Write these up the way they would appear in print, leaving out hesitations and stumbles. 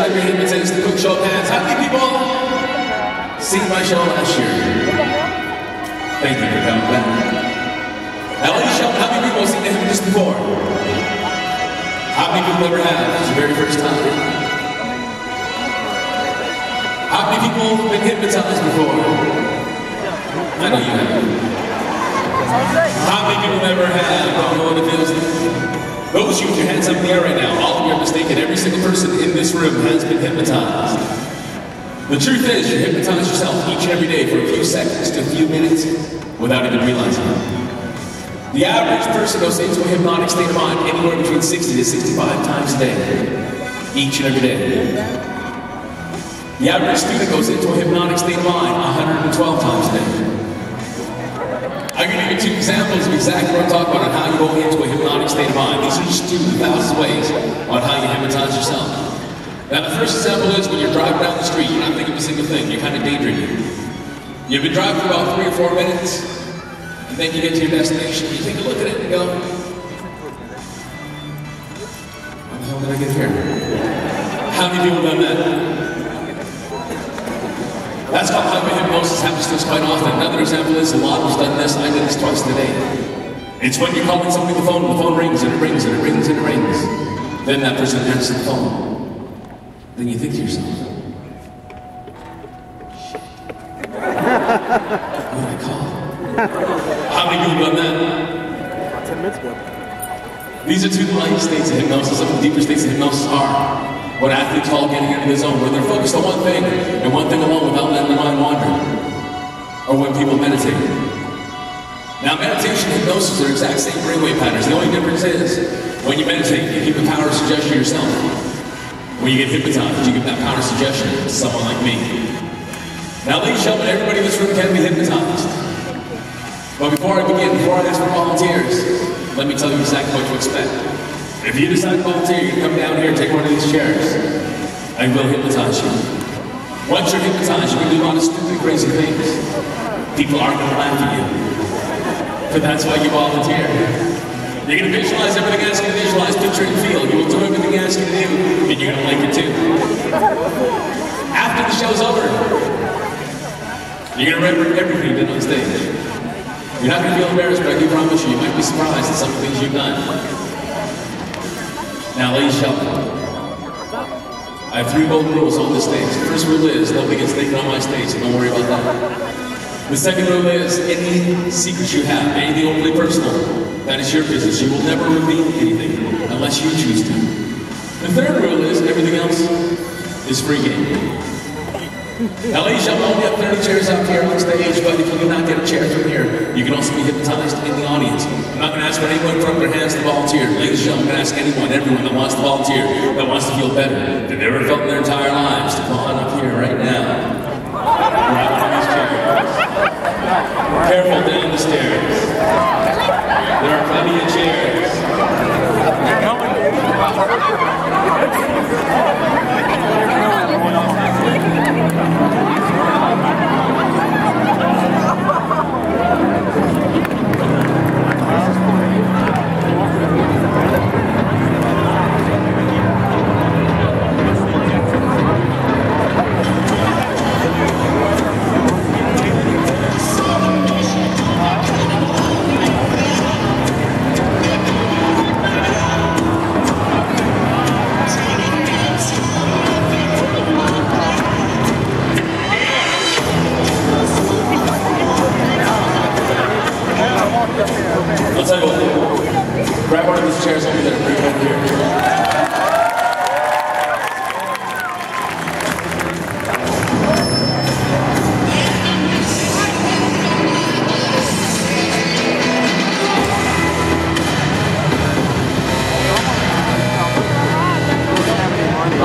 Sailesh the Hypnotist, the quick show of hands. How many people seen my show last year? Thank you for coming back. Now, ladies and gentlemen, how many people have seen the Hypnotist before? How many people ever have? It's your very first time. How many people have been hypnotized before? I know you have. How many people ever have? Don't know what it feels like. Those of you with your hands up in the air right now, all of you are mistaken. Every single person in this room has been hypnotized. The truth is, you hypnotize yourself each and every day for a few seconds to a few minutes without even realizing it. The average person goes into a hypnotic state of mind anywhere between 60 to 65 times a day, each and every day. The average student goes into a hypnotic state of mind 112 times a day. I'm going to give you two examples of exactly what I'm talking about on how you go into a hypnotic state of mind. These are just 2,000 ways on how you hypnotize yourself. Now, the first example is when you're driving down the street, you're not thinking of a single thing, you're kind of daydreaming. You've been driving for about 3 or 4 minutes, and then you get to your destination, you take a look at it and go, how the hell did I get here? How many people have done that? That's called hypnosis. Happens to us quite often. Another example is, a lot of us done this, I did this twice a day. It's when you're calling somebody on the phone rings and it rings and it rings and it rings. Then that person answers the phone. Then you think to yourself, who did I call? How many people have done that? 10 minutes ago. These are two light states of hypnosis. Some of the deeper states of hypnosis are what athletes call getting into the zone, where they're focused on one thing and one thing alone without letting their mind wander. Or when people meditate. Now, meditation and hypnosis are the exact same brainwave patterns. The only difference is, when you meditate, you keep the power of suggestion yourself. When you get hypnotized, you give that power of suggestion to someone like me. Now, ladies and gentlemen, everybody in this room can be hypnotized. But before I begin, before I ask for volunteers, let me tell you exactly what to expect. If you decide to volunteer, you can come down here and take one of these chairs. I will hypnotize you. Once you're hypnotized, you can do a lot of stupid, crazy things. People aren't going to laugh at you. But that's why you volunteer. You're going to visualize everything I ask you to visualize, picture and feel. You will do everything I ask you to do, and you're going to like it too. After the show's over, you're going to remember everything you did on stage. You're not going to feel embarrassed, but I do promise you, you might be surprised at some of the things you've done. Now, ladies and gentlemen, I have 3 golden rules on this stage. The first rule is, nobody gets naked on my stage, so don't worry about that. The second rule is, any secrets you have, anything overly personal, that is your business. You will never reveal anything unless you choose to. The third rule is, everything else is free game. Now, ladies and gentlemen, we have 30 chairs out here on stage, but if you do not get a chair from here, you can also be hypnotized in the audience. I'm not going to ask for anyone from their hands to volunteer. Ladies and gentlemen, I'm going to ask anyone, everyone that wants to volunteer, that wants to feel better than they've ever felt in their entire lives, to come on up here right now. Grab one of these chairs. Careful down the stairs. There are plenty of chairs. I'll tell you what, grab one of these chairs over there and bring it over here.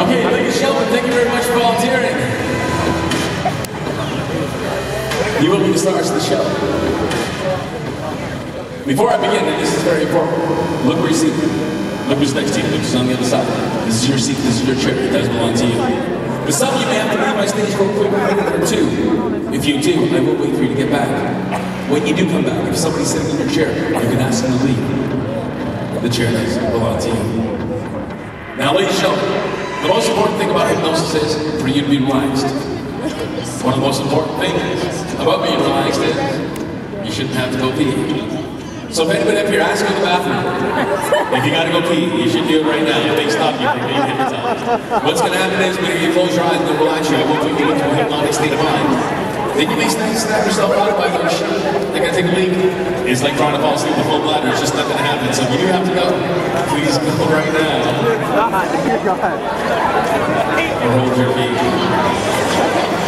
Okay, ladies and gentlemen, thank you very much for volunteering. You will be the stars of the show. Before I begin, and this is very important, look where you see. Look who's next to you. Look who's on the other side. This is your seat, this is your chair. It does belong to you. But some of you may have to leave my stage for a quick minute or two. If you do, I will wait for you to get back. When you do come back, if somebody's sitting in your chair, you can ask them to leave. The chair does belong to you. Now, ladies and gentlemen, The most important thing about hypnosis is for you to be relaxed. One of the most important things about being relaxed is you shouldn't have to go pee. So if anybody up here asks you in the bathroom, if you gotta go pee, you should do it right now. If they stop you from being hypnotized. What's gonna happen is when you close your eyes and relax you, I want you to get into a hypnotic state of mind. Then you may snap yourself out of it by going, shit, I gotta take a leak. It's like trying to fall asleep with a full bladder. It's just not gonna happen. So if you do have to go, please go right now. Or hold your pee.